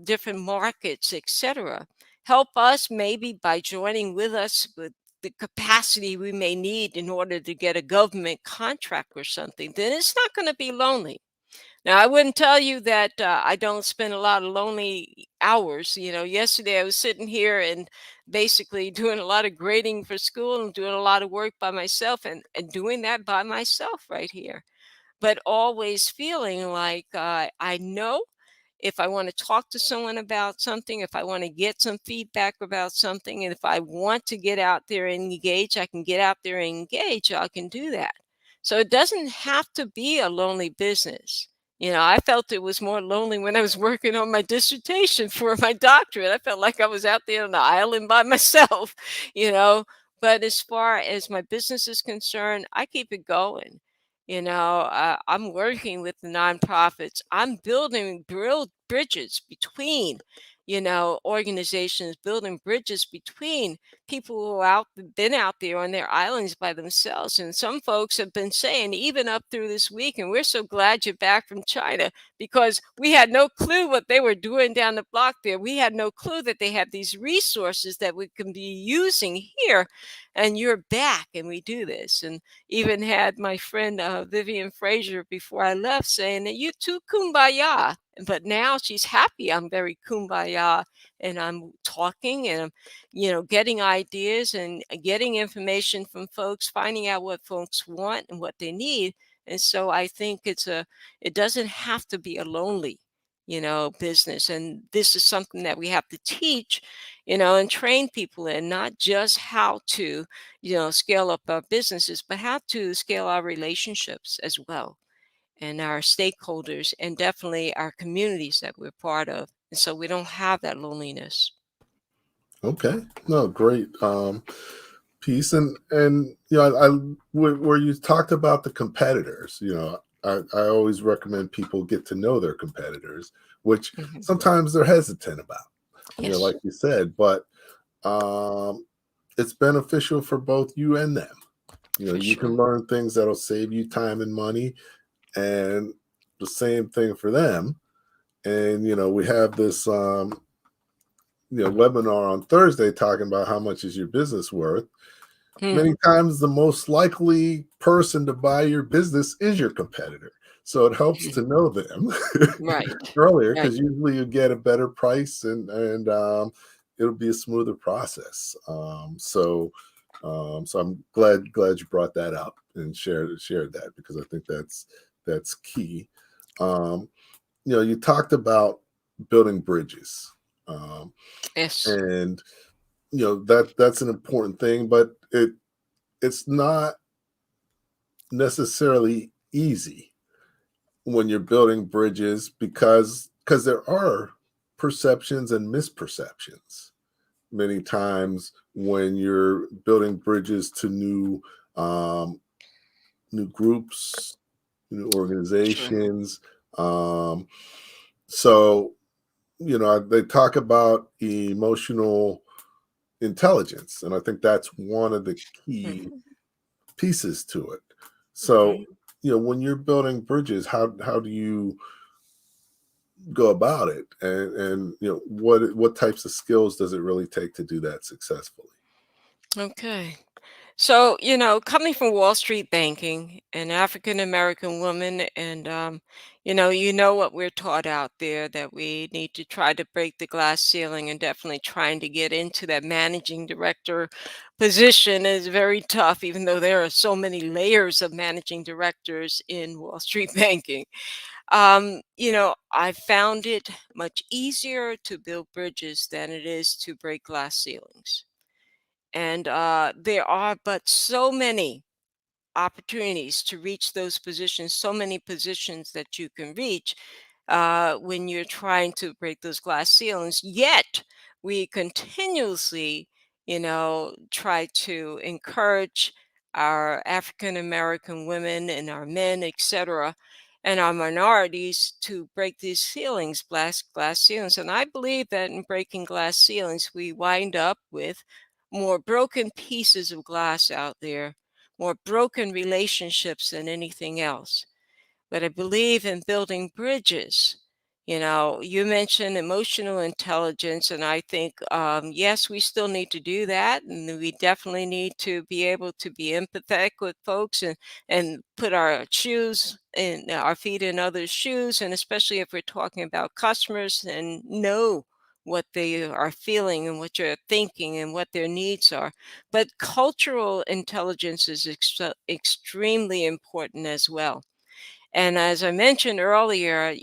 Speaker 3: different markets, etc. Help us maybe by joining with us with the capacity we may need in order to get a government contract or something, then it's not going to be lonely. Now, I wouldn't tell you that I don't spend a lot of lonely hours. Yesterday I was sitting here and basically doing a lot of grading for school and doing a lot of work by myself and doing that by myself right here. But always feeling like I know if I want to talk to someone about something, if I want to get some feedback about something, and if I want to get out there and engage, I can get out there and engage. I can do that. So it doesn't have to be a lonely business. I felt it was more lonely when I was working on my dissertation for my doctorate. I felt like I was out there on the island by myself, you know. But as far as my business is concerned, I keep it going. I'm working with the nonprofits. I'm building bridges between, organizations, building bridges between people who are been out there on their islands by themselves. And some folks have been saying, even up through this week, and we're so glad you're back from China because we had no clue what they were doing down the block there. We had no clue that they have these resources that we can be using here. And you're back, and we do this. And even had my friend Vivian Frazier before I left saying that you too kumbaya. But now she's happy. I'm very kumbaya, and I'm talking and I'm, getting ideas and getting information from folks, finding out what folks want and what they need. And so I think it doesn't have to be a lonely, business. And this is something that we have to teach, and train people in, not just how to scale up our businesses, but how to scale our relationships as well, and our stakeholders, and definitely our communities that we're part of. And so we don't have that loneliness.
Speaker 1: Okay, no, great piece, and where you talked about the competitors. I always recommend people get to know their competitors, which
Speaker 3: Mhm.
Speaker 1: sometimes they're hesitant about.
Speaker 3: Yes,
Speaker 1: Like you said, but it's beneficial for both you and them.
Speaker 3: for
Speaker 1: You can
Speaker 3: sure.
Speaker 1: learn things that'll save you time and money, and the same thing for them. And we have this webinar on Thursday talking about how much is your business worth. Many
Speaker 3: Mhm.
Speaker 1: times the most likely person to buy your business is your competitor. So it helps to know them
Speaker 3: Right,
Speaker 1: earlier,
Speaker 3: right.
Speaker 1: because usually you get a better price, and it'll be a smoother process. So I'm glad you brought that up and shared that, because I think that's key. Um, you talked about building bridges,
Speaker 3: Yes.
Speaker 1: and that's an important thing, but it's not necessarily easy when you're building bridges, because there are perceptions and misperceptions many times when you're building bridges to new groups, new
Speaker 3: Sure.
Speaker 1: organizations. So they talk about emotional intelligence, and I think that's one of the key
Speaker 3: Mhm.
Speaker 1: pieces to it. So
Speaker 3: Okay.
Speaker 1: when you're building bridges, how do you go about it, and what types of skills does it really take to do that successfully?
Speaker 3: Okay. So, coming from Wall Street banking, an African American woman, and what we're taught out there, that we need to try to break the glass ceiling, and definitely trying to get into that managing director position is very tough, even though there are so many layers of managing directors in Wall Street banking. I found it much easier to build bridges than it is to break glass ceilings. And there are but so many opportunities to reach those positions, so many positions that you can reach. when you're trying to break those glass ceilings. Yet we continuously, try to encourage our African American women and our men, etc., and our minorities to break these ceilings, glass ceilings. And I believe that in breaking glass ceilings, we wind up with more broken pieces of glass out there, more broken relationships than anything else. But I believe in building bridges. You mentioned emotional intelligence, and I think, yes, we still need to do that. And we definitely need to be able to be empathetic with folks and put our shoes in our feet in others' shoes. And especially if we're talking about customers, and know what they are feeling and what you're thinking and what their needs are. But cultural intelligence is extremely important as well. And as I mentioned earlier,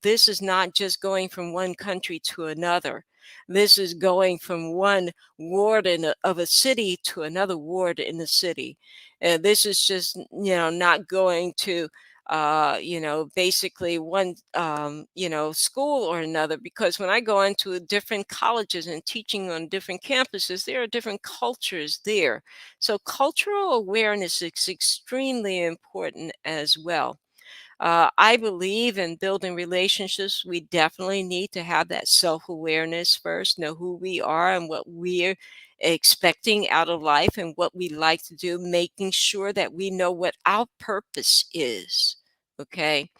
Speaker 3: this is not just going from one country to another. This is going from one ward of a city to another ward in the city. This is just, not going to, basically one, school or another. Because when I go into different colleges and teaching on different campuses, there are different cultures there. So cultural awareness is extremely important as well. I believe in building relationships. We definitely need to have that self awareness first, know who we are and what we're expecting out of life and what we like to do, making sure that we know what our purpose is. Okay.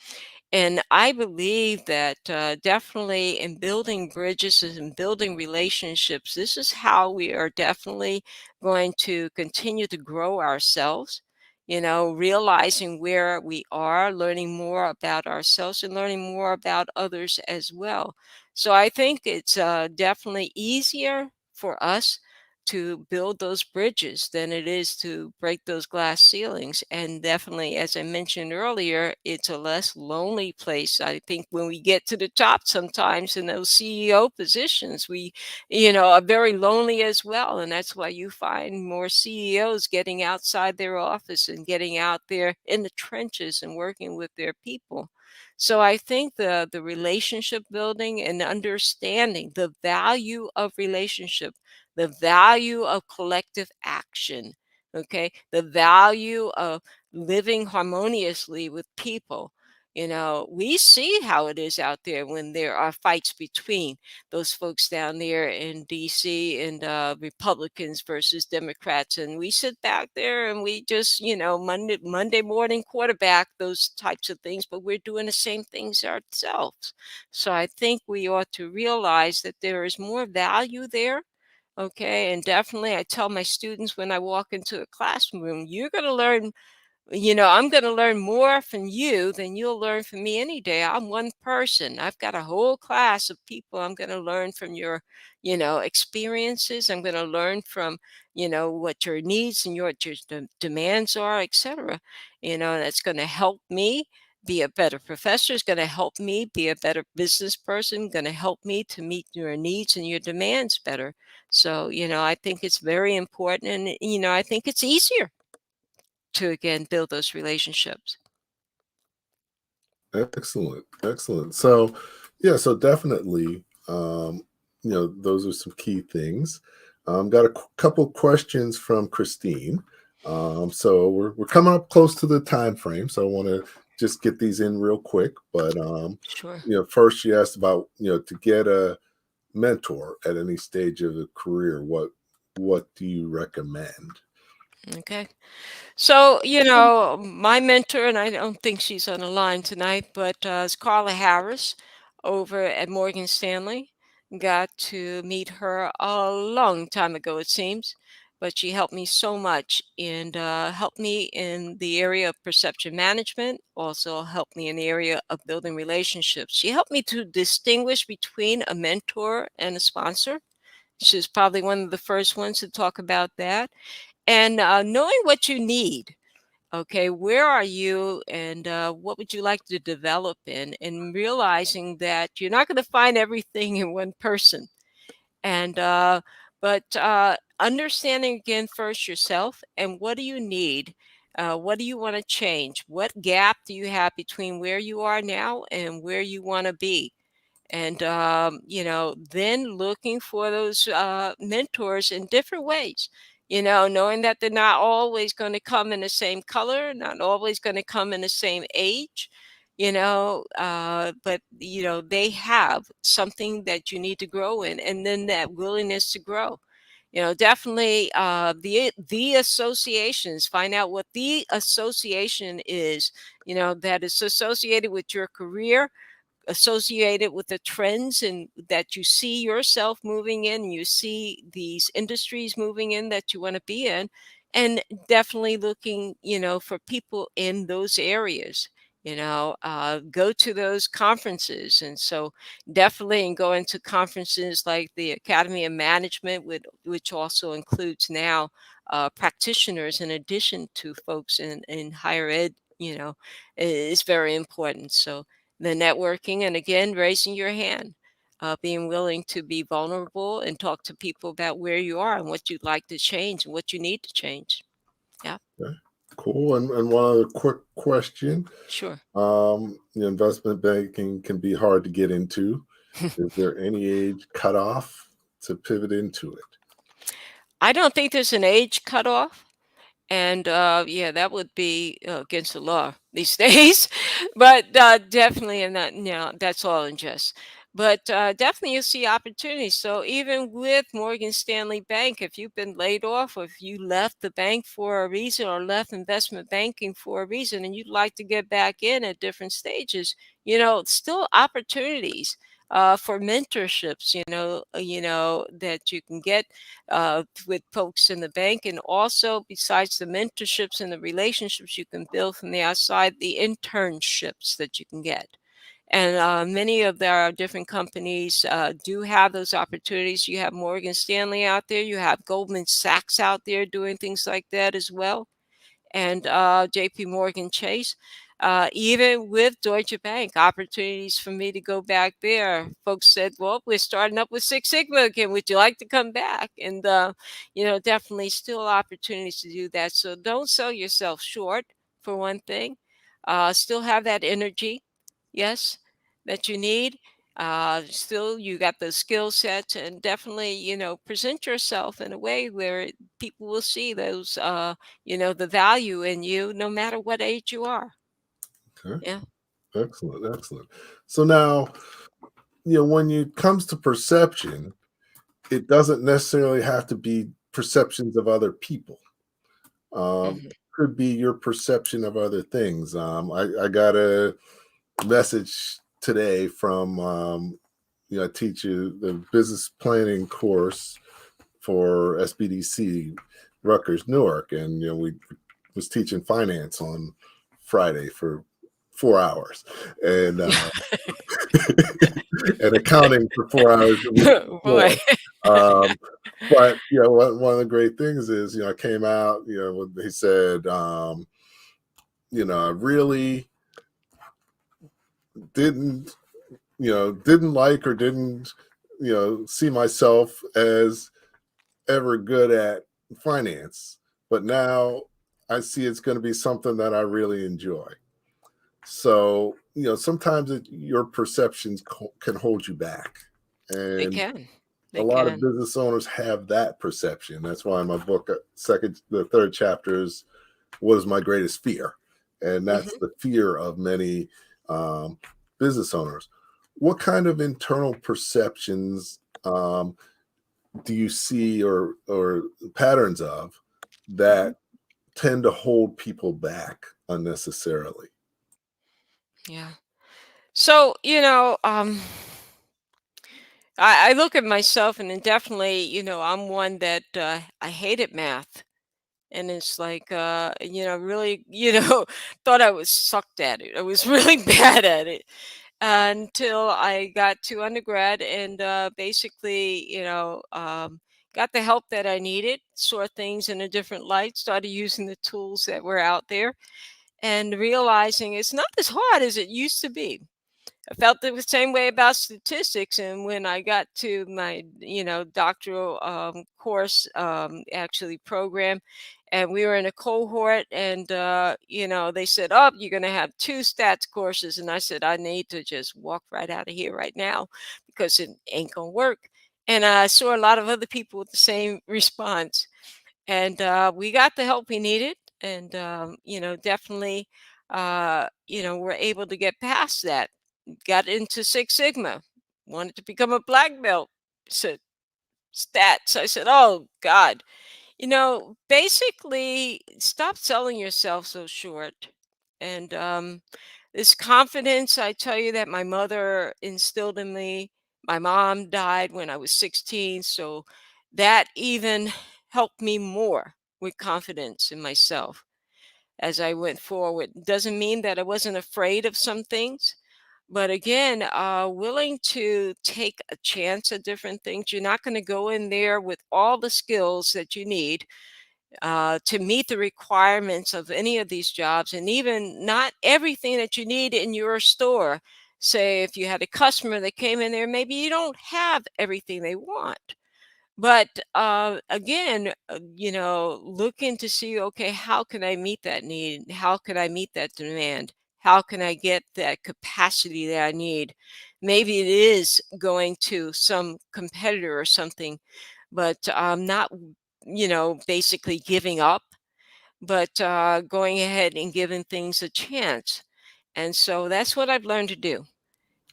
Speaker 3: And I believe that definitely in building bridges and building relationships, this is how we are definitely going to continue to grow ourselves. Realizing where we are, learning more about ourselves, and learning more about others as well. So I think it's definitely easier for us to build those bridges than it is to break those glass ceilings. And definitely, as I mentioned earlier, it's a less lonely place. I think when we get to the top sometimes in those CEO positions, we, are very lonely as well. And that's why you find more CEOs getting outside their office and getting out there in the trenches and working with their people. So I think the relationship building and understanding the value of relationship, the value of collective action, okay, the value of living harmoniously with people. We see how it is out there when there are fights between those folks down there in DC and Republicans versus Democrats. And we sit back there and we just, Monday morning quarterback those types of things, but we're doing the same things ourselves. So I think we ought to realize that there is more value there. Okay, and definitely I tell my students when I walk into a classroom, you're going to learn, I'm going to learn more from you than you'll learn from me any day. I'm one person. I've got a whole class of people. I'm going to learn from your, experiences. I'm going to learn from, what your needs and what your demands are, etc. That's going to help me be a better professor. Is going to help me be a better business person. Going to help me to meet your needs and your demands better. So, I think it's very important, and I think it's easier to again build those relationships.
Speaker 1: Excellent, excellent. So, yeah, so definitely, those are some key things. Got a couple questions from Christine. So we're coming up close to the time frame, so I want to just get these in real quick. But
Speaker 3: Sure.
Speaker 1: first she asked about to get a mentor at any stage of the career. What do you recommend?
Speaker 3: Okay. So, my mentor, and I don't think she's on the line tonight, but is Carla Harris over at Morgan Stanley. Got to meet her a long time ago, it seems, but she helped me so much and helped me in the area of perception management, also helped me in the area of building relationships. She helped me to distinguish between a mentor and a sponsor. She's probably one of the first ones to talk about that. And knowing what you need. Okay, where are you and what would you like to develop in? And realizing that you're not going to find everything in one person. And, but understanding again first yourself and what do you need? What do you want to change? What gap do you have between where you are now and where you want to be? And then looking for those mentors in different ways, knowing that they're not always going to come in the same color, not always going to come in the same age, but they have something that you need to grow in, and then that willingness to grow. Definitely, the associations, find out what the association is, that is associated with your career, associated with the trends and that you see yourself moving in, and you see these industries moving in that you want to be in, and definitely looking, for people in those areas. Go to those conferences. And so definitely, and go into conferences like the Academy of Management, which also includes now practitioners in addition to folks in higher ed, is very important. So the networking, and again, raising your hand, being willing to be vulnerable and talk to people about where you are and what you'd like to change and what you need to change. Yeah,
Speaker 1: Okay, cool. And one other quick question.
Speaker 3: sure.
Speaker 1: Investment banking can be hard to get into. Is there any age cutoff to pivot into it?
Speaker 3: I don't think there's an age cutoff. And yeah, that would be against the law these days. But definitely, and that, that's all in jest. But definitely, you see opportunities. So even with Morgan Stanley Bank, if you've been laid off, or if you left the bank for a reason, or left investment banking for a reason, and you'd like to get back in at different stages, still opportunities for mentorships. That you can get with folks in the bank. And also, besides the mentorships and the relationships you can build from the outside, the internships that you can get. And many of their different companies do have those opportunities. You have Morgan Stanley out there, you have Goldman Sachs out there doing things like that as well, and JP Morgan Chase. Even with Deutsche Bank, opportunities for me to go back there. Folks said, well, we're starting up with Six Sigma again. Would you like to come back? And, definitely still opportunities to do that. So don't sell yourself short, for one thing. Still have that energy, yes, that you need. Still, you got the skill sets, and definitely, present yourself in a way where people will see those the value in you, no matter what age you are.
Speaker 1: Okay,
Speaker 3: Yeah.
Speaker 1: excellent, excellent. So now, when it comes to perception, it doesn't necessarily have to be perceptions of other people.
Speaker 3: Mhm.
Speaker 1: Could be your perception of other things. I got a message today from I teach you the business planning course for SBDC, Rutgers Newark, and we was teaching finance on Friday for 4 hours, and and accounting for 4 hours a week
Speaker 3: Boy.
Speaker 1: before. Um, but one of the great things is I came out. When he said, I really didn't didn't like or didn't see myself as ever good at finance, but now I see it's going to be something that I really enjoy. So sometimes your perceptions can hold you back,
Speaker 3: They
Speaker 1: and
Speaker 3: can.
Speaker 1: a
Speaker 3: They
Speaker 1: lot of
Speaker 3: can.
Speaker 1: business owners have that perception. That's why my book, the third chapter is what is my greatest fear, and that's
Speaker 3: Mhm.
Speaker 1: the fear of many um, business owners. What kind of internal perceptions do you see, or patterns of,
Speaker 3: Mhm.
Speaker 1: that tend to hold people back unnecessarily?
Speaker 3: Yeah. So, I look at myself, and then definitely, I'm one that I hated math. And it's like, really, thought I was sucked at it. I was really bad at it until I got to undergrad, and basically, got the help that I needed, saw things in a different light, started using the tools that were out there, and realizing it's not as hard as it used to be. I felt the same way about statistics, and when I got to my, doctoral course, actually program, and we were in a cohort, and they said, "Oh, you're going to have 2 stats courses," and I said, "I need to just walk right out of here right now because it ain't going to work." And I saw a lot of other people with the same response, and we got the help we needed, and definitely, we're able to get past that. Got into Six Sigma, wanted to become a black belt. So stats, I said, "Oh God." Basically, stop selling yourself so short. And this confidence, I tell you, that my mother instilled in me. My mom died when I was 16, so that even helped me more with confidence in myself as I went forward. Doesn't mean that I wasn't afraid of some things, but again, willing to take a chance at different things. You're not going to go in there with all the skills that you need to meet the requirements of any of these jobs, and even not everything that you need in your store. Say, if you had a customer that came in there, maybe you don't have everything they want. But again, looking to see, okay, how can I meet that need? How can I meet that demand? How can I get that capacity that I need? Maybe it is going to some competitor or something, but not, basically giving up, but going ahead and giving things a chance. And so that's what I've learned to do.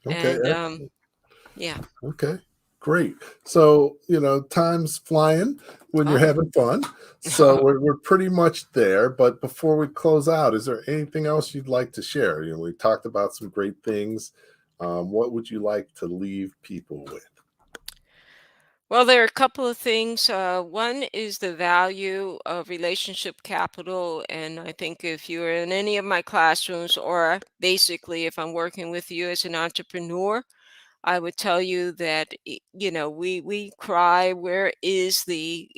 Speaker 1: Okay.
Speaker 3: And yeah.
Speaker 1: Okay, great. So, time's flying when you're
Speaker 3: Oh.
Speaker 1: having fun. So we're pretty much there. But before we close out, is there anything else you'd like to share? We talked about some great things. What would you like to leave people with?
Speaker 3: Well, there are a couple of things. One is the value of relationship capital. And I think if you're in any of my classrooms, or basically if I'm working with you as an entrepreneur, I would tell you that, we cry, where is the,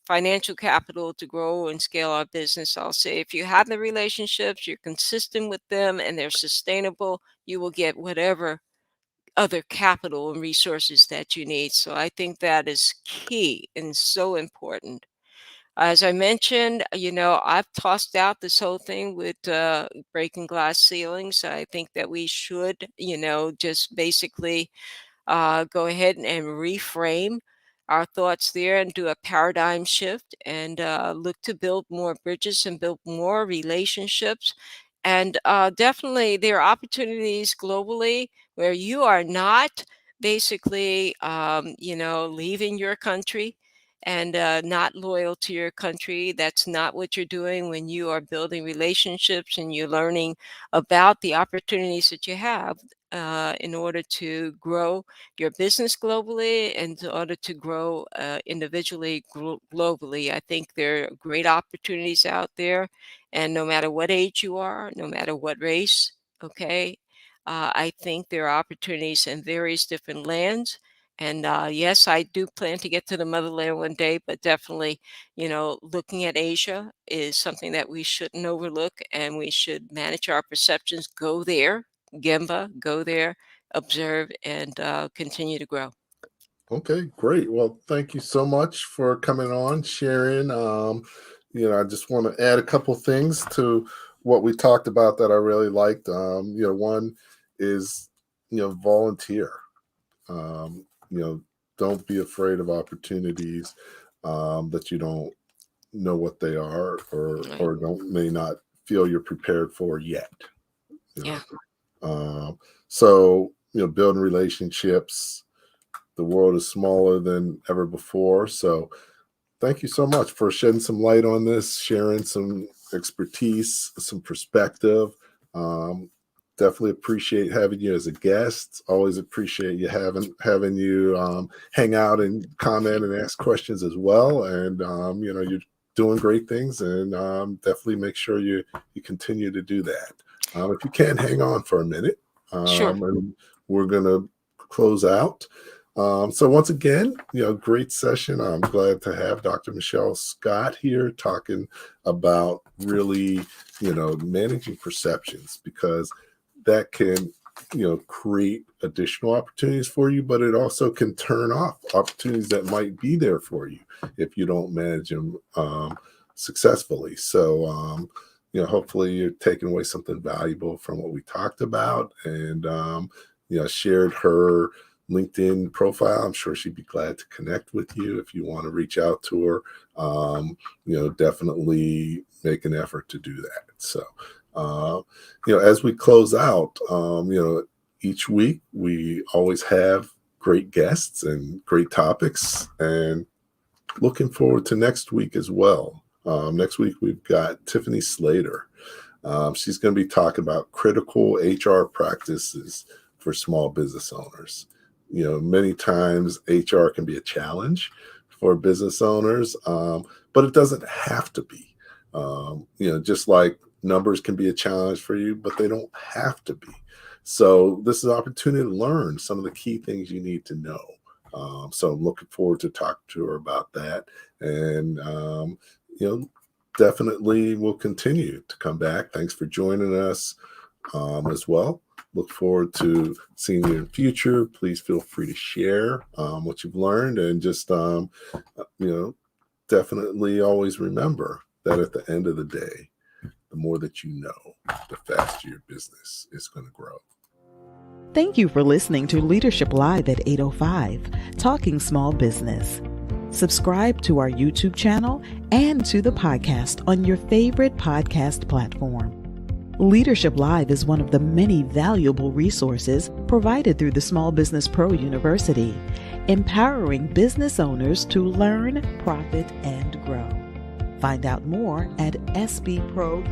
Speaker 3: financial capital to grow and scale our business? I'll say, if you have the relationships, you're consistent with them, and they're sustainable, you will get whatever other capital and resources that you need. So I think that is key and so important. As I mentioned, I've tossed out this whole thing with breaking glass ceilings. I think that we should, just basically go ahead and reframe our thoughts there and do a paradigm shift, and look to build more bridges and build more relationships. And definitely, there are opportunities globally where you are not basically, leaving your country and not loyal to your country. That's not what you're doing when you are building relationships and you're learning about the opportunities that you have in order to grow your business globally, and in order to grow individually globally. I think there are great opportunities out there, and no matter what age you are, no matter what race, okay, I think there are opportunities in various different lands. And yes, I do plan to get to the motherland one day, but definitely, looking at Asia is something that we shouldn't overlook, and we should manage our perceptions. Go there, Gemba, go there, observe, and continue to grow.
Speaker 1: Okay, great. Well, thank you so much for coming on, sharing. I just want to add a couple things to what we talked about that I really liked. One is, volunteer. Don't be afraid of opportunities that you don't know what they are, or
Speaker 3: Right.
Speaker 1: or don't may not feel you're prepared for yet. You
Speaker 3: Yeah.
Speaker 1: know, so building relationships. The world is smaller than ever before. So thank you so much for shedding some light on this, sharing some expertise, some perspective. Um, Definitely appreciate having you as a guest. Always appreciate you having you hang out and comment and ask questions as well. And you're doing great things, and definitely make sure you continue to do that. If you can, hang on for a minute,
Speaker 3: Sure.
Speaker 1: and we're gonna close out. So once again, great session. I'm glad to have Dr. Michele Scott here talking about really, managing perceptions, because that can, create additional opportunities for you, but it also can turn off opportunities that might be there for you if you don't manage them successfully. So, hopefully you're taking away something valuable from what we talked about, and, shared her LinkedIn profile. I'm sure she'd be glad to connect with you if you want to reach out to her. Definitely make an effort to do that. So, as we close out, each week we always have great guests and great topics, and looking forward to next week as well. Next week we've got Tiffany Slater. She's going to be talking about critical HR practices for small business owners. Many times HR can be a challenge for business owners, but it doesn't have to be. Just like numbers can be a challenge for you, but they don't have to be. So this is an opportunity to learn some of the key things you need to know. So I'm looking forward to talking to her about that. And, definitely we'll continue to come back. Thanks for joining us as well. Look forward to seeing you in the future. Please feel free to share what you've learned, and just, definitely always remember that at the end of the day, the more that you know, the faster your business is going to grow.
Speaker 2: Thank you for listening to Leadership Live at 8:05, Talking Small Business. Subscribe to our YouTube channel and to the podcast on your favorite podcast platform. Leadership Live is one of the many valuable resources provided through the Small Business Pro University, empowering business owners to learn, profit, and grow. Find out more at sbpro.u.com.